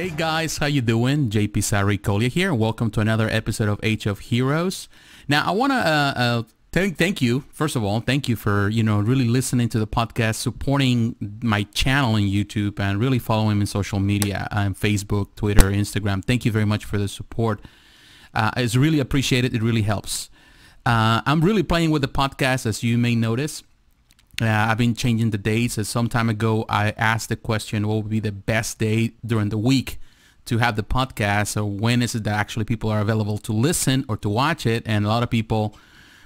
Hey guys, how you doing? jpsarrireviews here, and welcome to another episode of Age of Heroes. Now, I want to thank you, first of all, thank you for, really listening to the podcast, supporting my channel on YouTube, and really following me on social media, Facebook, Twitter, Instagram. Thank you very much for the support. It's really appreciated. It really helps. I'm really playing with the podcast, as you may notice. I've been changing the dates. Some time ago, I asked the question, what would be the best day during the week to have the podcast, or when is it that actually people are available to listen or to watch it? And a lot of people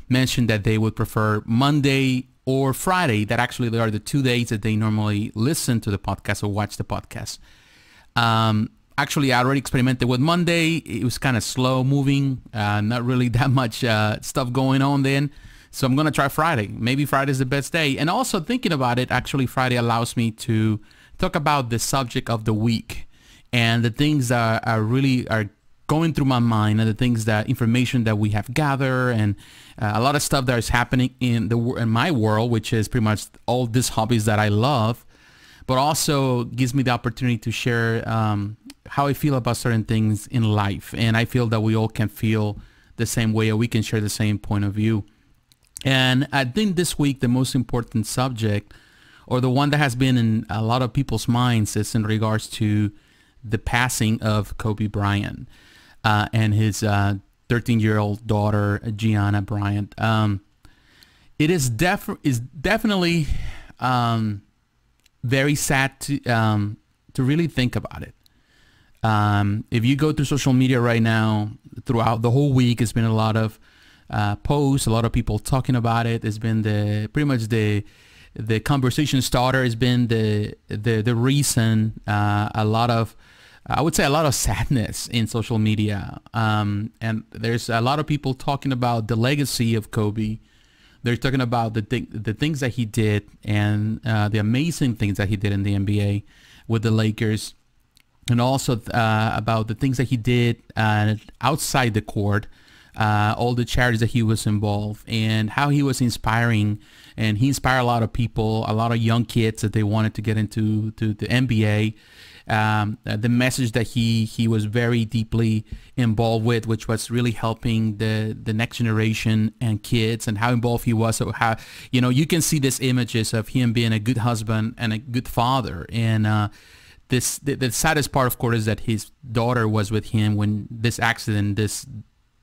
mentioned that they would prefer Monday or Friday, that actually they are the 2 days that they normally listen to the podcast or watch the podcast. Actually, I already experimented with Monday. It was kind of slow moving, not really that much stuff going on then. So I'm going to try Friday. Maybe Friday is the best day. And also thinking about it, actually Friday allows me to talk about the subject of the week and the things that are really going through my mind, and the things that information that we have gathered, and a lot of stuff that is happening in my world, which is pretty much all these hobbies that I love, but also gives me the opportunity to share how I feel about certain things in life. And I feel that we all can feel the same way, or we can share the same point of view. And I think this week the most important subject, or the one that has been in a lot of people's minds, is in regards to the passing of Kobe Bryant and his 13-year-old daughter, Gianna Bryant. It is definitely very sad to really think about it. If you go through social media right now, throughout the whole week, it's been a lot of posts, a lot of people talking about it. It's been pretty much the conversation starter. Has been the reason. A lot of, I would say, a lot of sadness in social media. And there's a lot of people talking about the legacy of Kobe. They're talking about the things that he did, and the amazing things that he did in the NBA with the Lakers, and also about the things that he did outside the court. All the charities that he was involved, and how he was inspiring, and he inspired a lot of people, a lot of young kids, that they wanted to get into the NBA. The message that he was very deeply involved with, which was really helping the next generation and kids, and how involved he was. So how, you can see these images of him being a good husband and a good father. And the saddest part, of course, is that his daughter was with him when this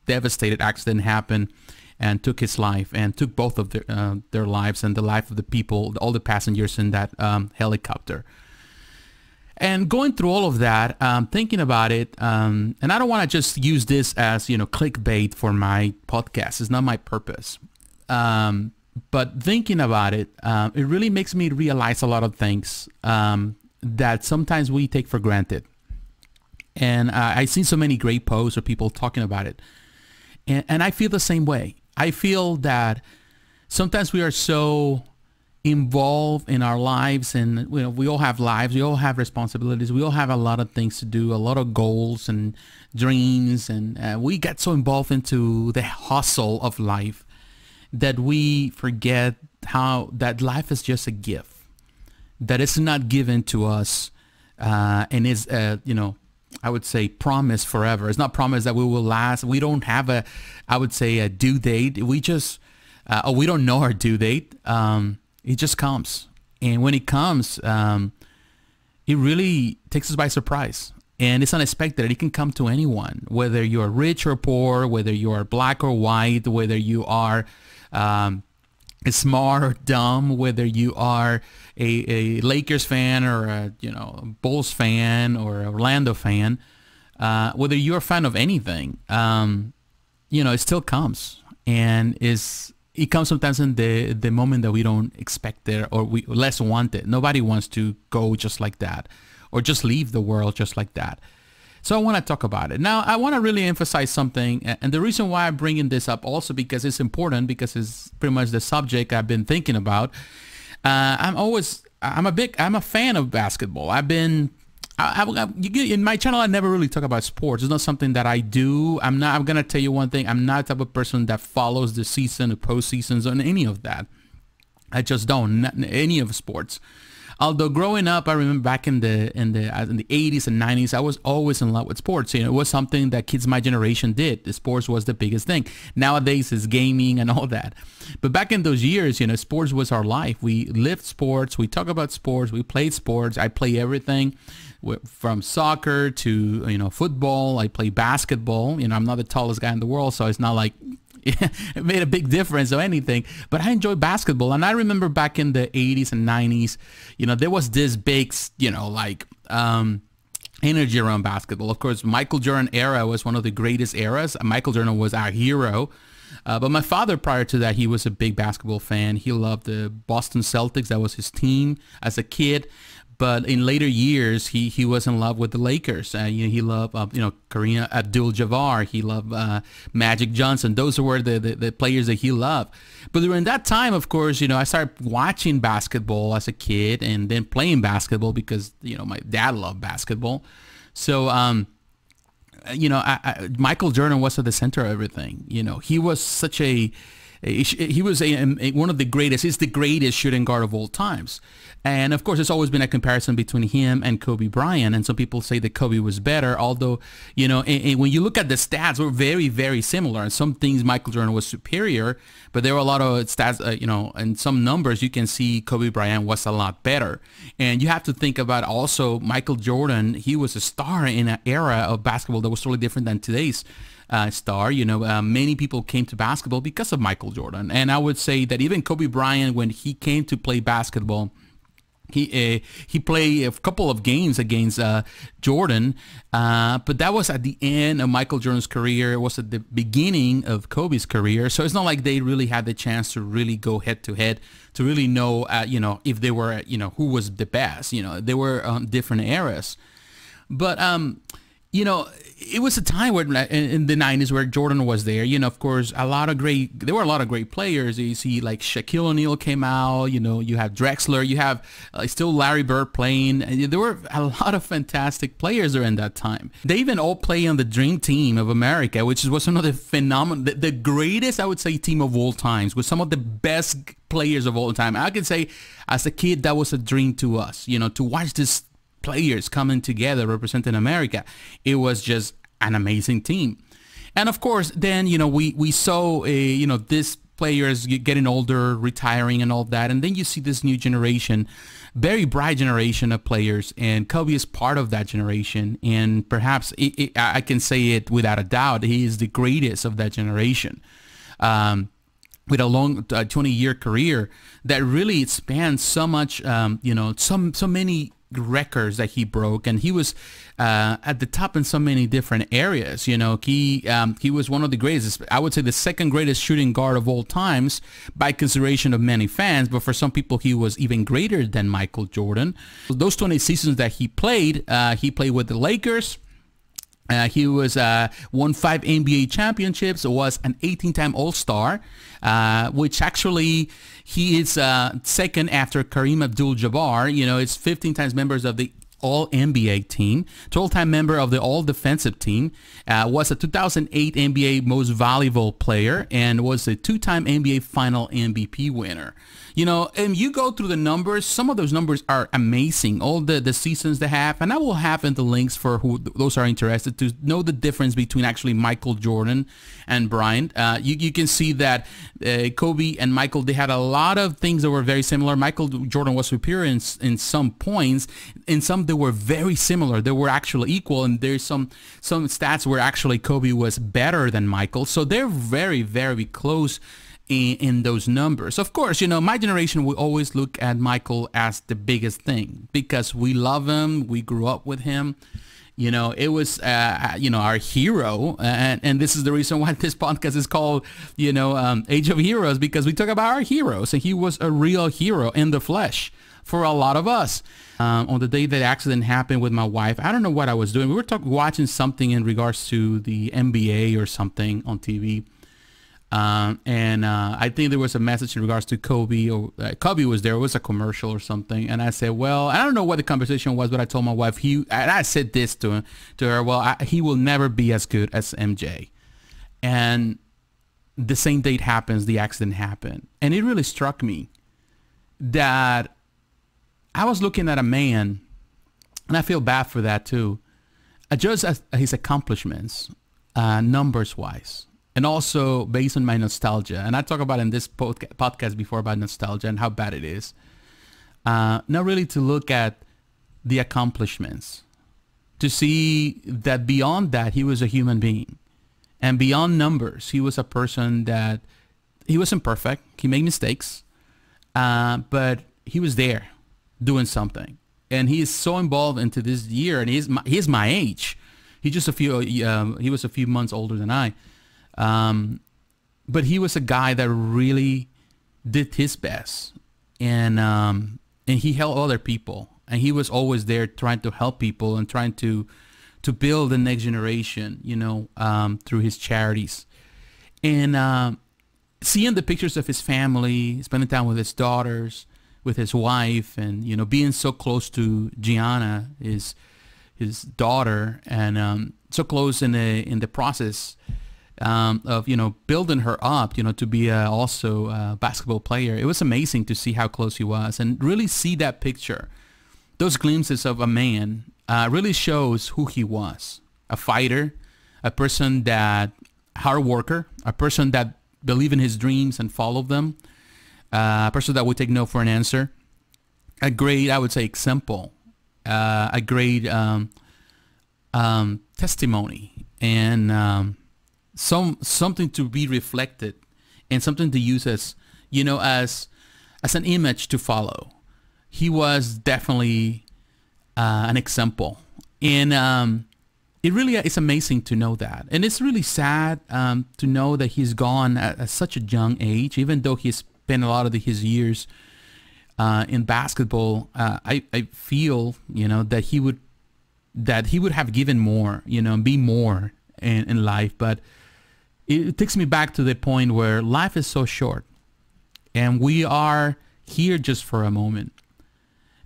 devastated accident happened, and took his life, and took both of their lives, and the life of the people, all the passengers in that helicopter. And going through all of that, thinking about it, and I don't want to just use this as clickbait for my podcast. It's not my purpose. But thinking about it, it really makes me realize a lot of things that sometimes we take for granted. And I've seen so many great posts of people talking about it. And I feel the same way. I feel that sometimes we are so involved in our lives, and we all have lives, we all have responsibilities, we all have a lot of things to do, a lot of goals and dreams, and we get so involved into the hustle of life that we forget how that life is just a gift, that it's not given to us, and is I would say promise forever. It's not promise that we will last. We don't have I would say a due date. We just, we don't know our due date. It just comes. And when it comes, it really takes us by surprise. And it's unexpected. It can come to anyone, whether you're rich or poor, whether you are black or white, whether you are smart or dumb, whether you are a Lakers fan, or a Bulls fan, or a Orlando fan, whether you're a fan of anything, it still comes, and it comes sometimes in the moment that we don't expect it, or we less want it. Nobody wants to go just like that, or just leave the world just like that. So I want to talk about it. Now, I want to really emphasize something, and the reason why I'm bringing this up also because it's important, because it's pretty much the subject I've been thinking about. I'm a fan of basketball. In my channel, I never really talk about sports. It's not something that I do. I'm going to tell you one thing. I'm not the type of person that follows the season, the postseasons, or any of that. I just don't, not any of sports. Although growing up, I remember back in the 80s and 90s, I was always in love with sports. You know, it was something that kids my generation did. The sports was the biggest thing. Nowadays, it's gaming and all that. But back in those years, you know, sports was our life. We lived sports. We talk about sports. We played sports. I play everything from soccer to, you know, football. I play basketball. You know, I'm not the tallest guy in the world, so it's not like it made a big difference or anything, but I enjoy basketball. And I remember back in the 80s and 90s, you know, there was this big, you know, like energy around basketball. Of course, Michael Jordan era was one of the greatest eras. Michael Jordan was our hero. But my father, prior to that, he was a big basketball fan. He loved the Boston Celtics. That was his team as a kid. But in later years, he was in love with the Lakers. You know, he loved, you know, Kareem Abdul-Jabbar. He loved Magic Johnson. Those were the players that he loved. But during that time, of course, you know, I started watching basketball as a kid and then playing basketball because, you know, my dad loved basketball. So, you know, Michael Jordan was at the center of everything. You know, he was such he was one of the greatest. He's the greatest shooting guard of all times. And of course, there's always been a comparison between him and Kobe Bryant. And some people say that Kobe was better, although, you know, and when you look at the stats, we're very, very similar. And some things Michael Jordan was superior, but there were a lot of stats, you know, and some numbers you can see Kobe Bryant was a lot better. And you have to think about also Michael Jordan. He was a star in an era of basketball that was totally different than today's star. You know, many people came to basketball because of Michael Jordan. And I would say that even Kobe Bryant, when he came to play basketball, he played a couple of games against Jordan, but that was at the end of Michael Jordan's career. It was at the beginning of Kobe's career. So it's not like they really had the chance to really go head to head to really know, you know, if they were, you know, who was the best. You know, they were different eras. But you know, it was a time where in the 90s where Jordan was there. You know, of course, there were a lot of great players. You see, like Shaquille O'Neal came out. You know, you have Drexler. You have still Larry Bird playing. There were a lot of fantastic players during that time. They even all play on the Dream Team of America, which was one of the phenomenal, the greatest, I would say, team of all times, with some of the best players of all time. I could say, as a kid, that was a dream to us. You know, to watch this players coming together representing America. It was just an amazing team. And of course, then, you know, we saw, you know, these players getting older, retiring and all that. And then you see this new generation, very bright generation of players. And Kobe is part of that generation. And perhaps I can say it without a doubt, he is the greatest of that generation. With a long 20-year career that really spans so much, you know, so many records that he broke, and he was at the top in so many different areas. You know, he was one of the greatest. I would say the second greatest shooting guard of all times by consideration of many fans, but for some people he was even greater than Michael Jordan. Those 20 seasons that he played with the Lakers. He was won 5 NBA championships, was an 18-time All-Star, which actually he is second after Kareem Abdul-Jabbar. You know, it's 15 times members of the All-NBA team, 12-time member of the All-Defensive team, was a 2008 NBA Most Valuable Player, and was a 2-time NBA Final MVP winner. You know, and you go through the numbers, some of those numbers are amazing, all the seasons they have, and I will have in the links for who those are interested to know the difference between actually Michael Jordan and Bryant. You can see that Kobe and Michael, they had a lot of things that were very similar. Michael Jordan was superior in some points. In some, they were very similar. They were actually equal, and there's some stats where actually Kobe was better than Michael. So they're very, very close in those numbers. Of course, you know, my generation will always look at Michael as the biggest thing because we love him. We grew up with him. You know, it was, you know, our hero. And this is the reason why this podcast is called, you know, Age of Heroes, because we talk about our heroes. And he was a real hero in the flesh for a lot of us. On the day that accident happened with my wife, I don't know what I was doing. We were watching something in regards to the NBA or something on TV. And I think there was a message in regards to Kobe, or Kobe was there. It was a commercial or something. And I said, well, I don't know what the conversation was, but I told my wife, and I said this to her, well, he will never be as good as MJ. And the same date happens, the accident happened. And it really struck me that I was looking at a man, and I feel bad for that too, just as his accomplishments, numbers-wise, and also based on my nostalgia. And I talk about in this podcast before about nostalgia and how bad it is. Not really to look at the accomplishments, to see that beyond that, he was a human being. And beyond numbers, he was a person that, he wasn't perfect. He made mistakes, but he was there doing something. And he is so involved into this year, and he's my age. He was a few months older than I. But he was a guy that really did his best, and he helped other people, and he was always there trying to help people and trying to build the next generation, you know, through his charities. And seeing the pictures of his family, spending time with his daughters, with his wife, and, you know, being so close to Gianna, his daughter, and so close in the process of, you know, building her up, you know, to be also a basketball player. It was amazing to see how close he was, and really see that picture. Those glimpses of a man really shows who he was. A fighter, a person that, hard worker, a person that believed in his dreams and followed them, a person that would take no for an answer, a great, I would say, example, a great testimony, and something to be reflected, and something to use as, you know, as an image to follow. He was definitely an example, and it really is amazing to know that. And it's really sad to know that he's gone at such a young age, even though he spent a lot of his years in basketball. I feel, you know, that he would have given more, you know, be more in life. But it takes me back to the point where life is so short, and we are here just for a moment.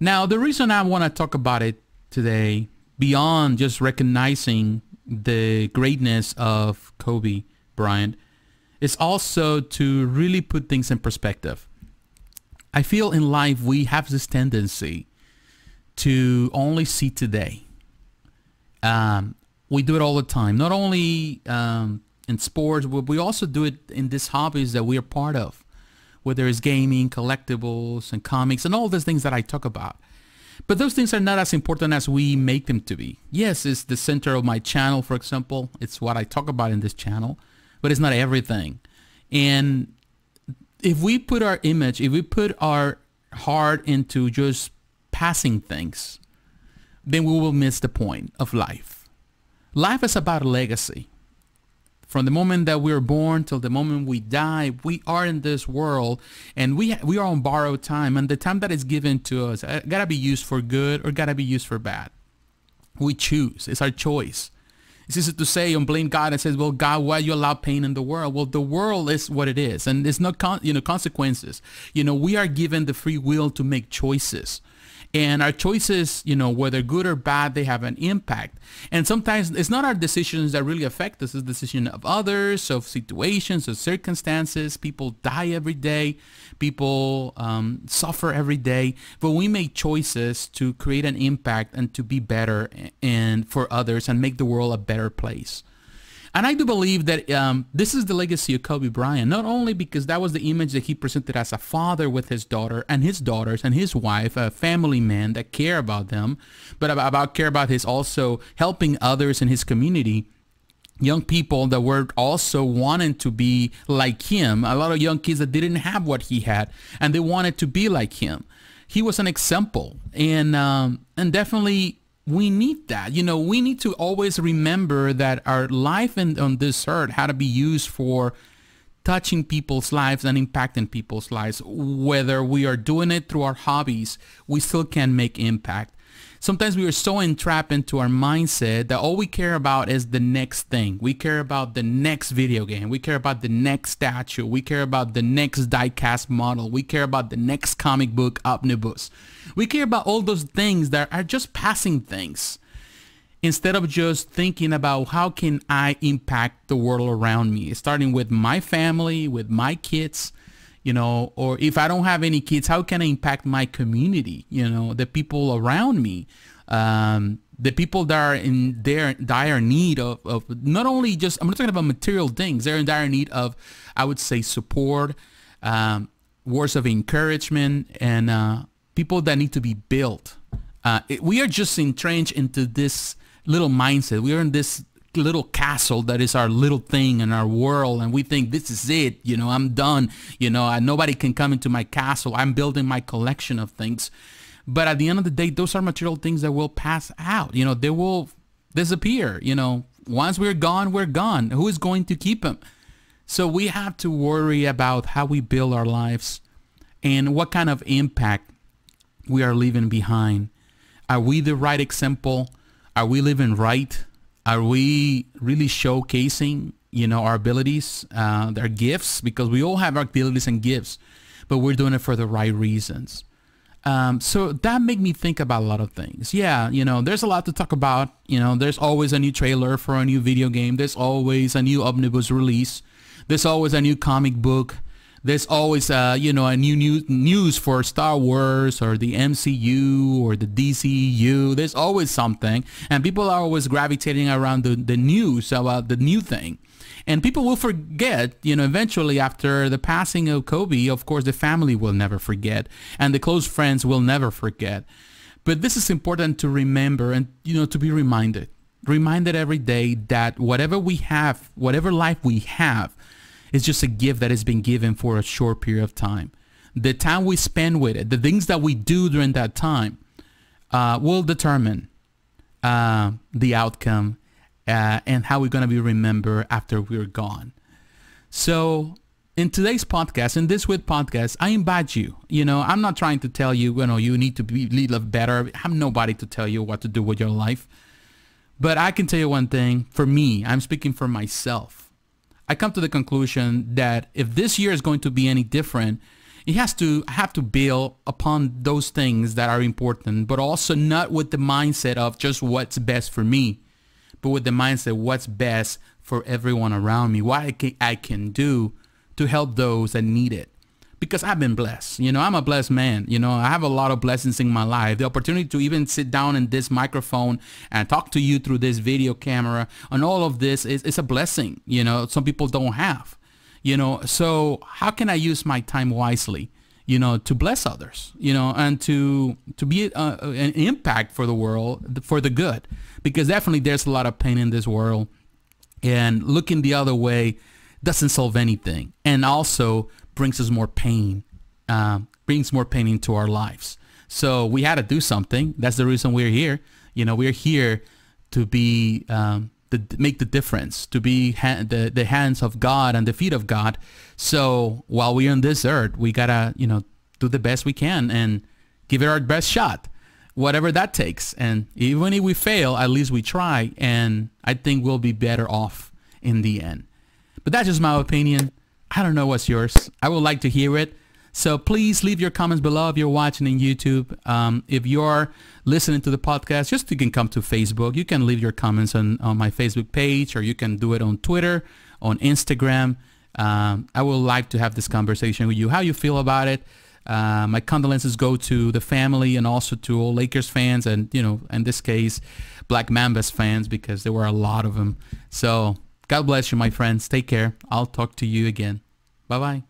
Now, the reason I want to talk about it today, beyond just recognizing the greatness of Kobe Bryant, is also to really put things in perspective. I feel in life we have this tendency to only see today. We do it all the time, not only in sports, but we also do it in these hobbies that we are part of, whether it's gaming, collectibles, and comics, and all those things that I talk about. But those things are not as important as we make them to be. Yes, it's the center of my channel, for example. It's what I talk about in this channel, but it's not everything. And if we put our image, if we put our heart into just passing things, then we will miss the point of life. Life is about a legacy. From the moment that we are born till the moment we die, we are in this world, and we are on borrowed time, and the time that is given to us gotta be used for good or gotta be used for bad. We choose. It's our choice. It's easy to say and blame God and says, well, God, why you allow pain in the world? Well, the world is what it is, and there's no consequences. You know, we are given the free will to make choices. And our choices, you know, whether good or bad, they have an impact. And sometimes it's not our decisions that really affect us. It's the decision of others, of situations, of circumstances. People die every day. People suffer every day. But we make choices to create an impact and to be better and for others and make the world a better place. And I do believe that this is the legacy of Kobe Bryant, not only because that was the image that he presented as a father with his daughter and his daughters and his wife, a family man that care about them, but care about his also helping others in his community, young people that were also wanting to be like him, a lot of young kids that didn't have what he had, and they wanted to be like him. He was an example, and definitely we need that. You know, we need to always remember that our life on this earth had to be used for touching people's lives and impacting people's lives. Whether we are doing it through our hobbies, we still can make impact. Sometimes we are so entrapped into our mindset that all we care about is the next thing. We care about the next video game. We care about the next statue. We care about the next die-cast model. We care about the next comic book omnibus. We care about all those things that are just passing things, instead of just thinking about how can I impact the world around me, starting with my family, with my kids, You know, or if I don't have any kids, how can I impact my community? You know, the people around me, the people that are in their dire need of not only just, I'm not talking about material things, they're in dire need of, I would say, support, words of encouragement, and people that need to be built. We are just entrenched into this little mindset. We are in this little castle that is our little thing in our world, and we think this is it. You know, I'm done. You know, nobody can come into my castle. I'm building my collection of things. But at the end of the day, those are material things that will pass out. You know, they will disappear. You know, once we're gone, we're gone. Who is going to keep them? So we have to worry about how we build our lives and what kind of impact we are leaving behind. Are we the right example? Are we living right? Are we really showcasing, you know, our abilities, our gifts? Because we all have our abilities and gifts, but we're doing it for the right reasons. So that made me think about a lot of things. Yeah, you know, there's a lot to talk about. You know, there's always a new trailer for a new video game. There's always a new omnibus release. There's always a new comic book. There's always, you know, a new news for Star Wars or the MCU or the DCU. There's always something. And people are always gravitating around the news about the new thing. And people will forget, you know, eventually after the passing of Kobe, of course, the family will never forget. And the close friends will never forget. But this is important to remember and, you know, to be reminded. Reminded every day that whatever we have, whatever life we have, it's just a gift that has been given for a short period of time. The time we spend with it, the things that we do during that time, will determine the outcome and how we're going to be remembered after we're gone. So in today's podcast, in this week podcast, I invite you. You know, I'm not trying to tell you, you know, you need to live better. I'm nobody to tell you what to do with your life. But I can tell you one thing. For me, I'm speaking for myself. I come to the conclusion that if this year is going to be any different, it has to have to build upon those things that are important, but also not with the mindset of just what's best for me, but with the mindset what's best for everyone around me, what I can do to help those that need it. Because I've been blessed. You know, I'm a blessed man. You know, I have a lot of blessings in my life. The opportunity to even sit down in this microphone and talk to you through this video camera and all of this is a blessing. You know, some people don't have. You know, so how can I use my time wisely, you know, to bless others, you know, and to be an impact for the world, for the good? Because definitely there's a lot of pain in this world, and looking the other way doesn't solve anything, and also brings us more pain, brings more pain into our lives. So we had to do something. That's the reason we're here. You know, we're here to be, make the difference, to be the hands of God and the feet of God. So while we're on this earth, we gotta, you know, do the best we can and give it our best shot, whatever that takes. And even if we fail, at least we try. And I think we'll be better off in the end. But that's just my opinion. I don't know what's yours. I would like to hear it. So please leave your comments below if you're watching in YouTube. If you're listening to the podcast, just you can come to Facebook. You can leave your comments on my Facebook page, or you can do it on Twitter, on Instagram. I would like to have this conversation with you, how you feel about it. My condolences go to the family and also to all Lakers fans and, you know, in this case, Black Mambas fans, because there were a lot of them. So God bless you, my friends. Take care. I'll talk to you again. Bye-bye.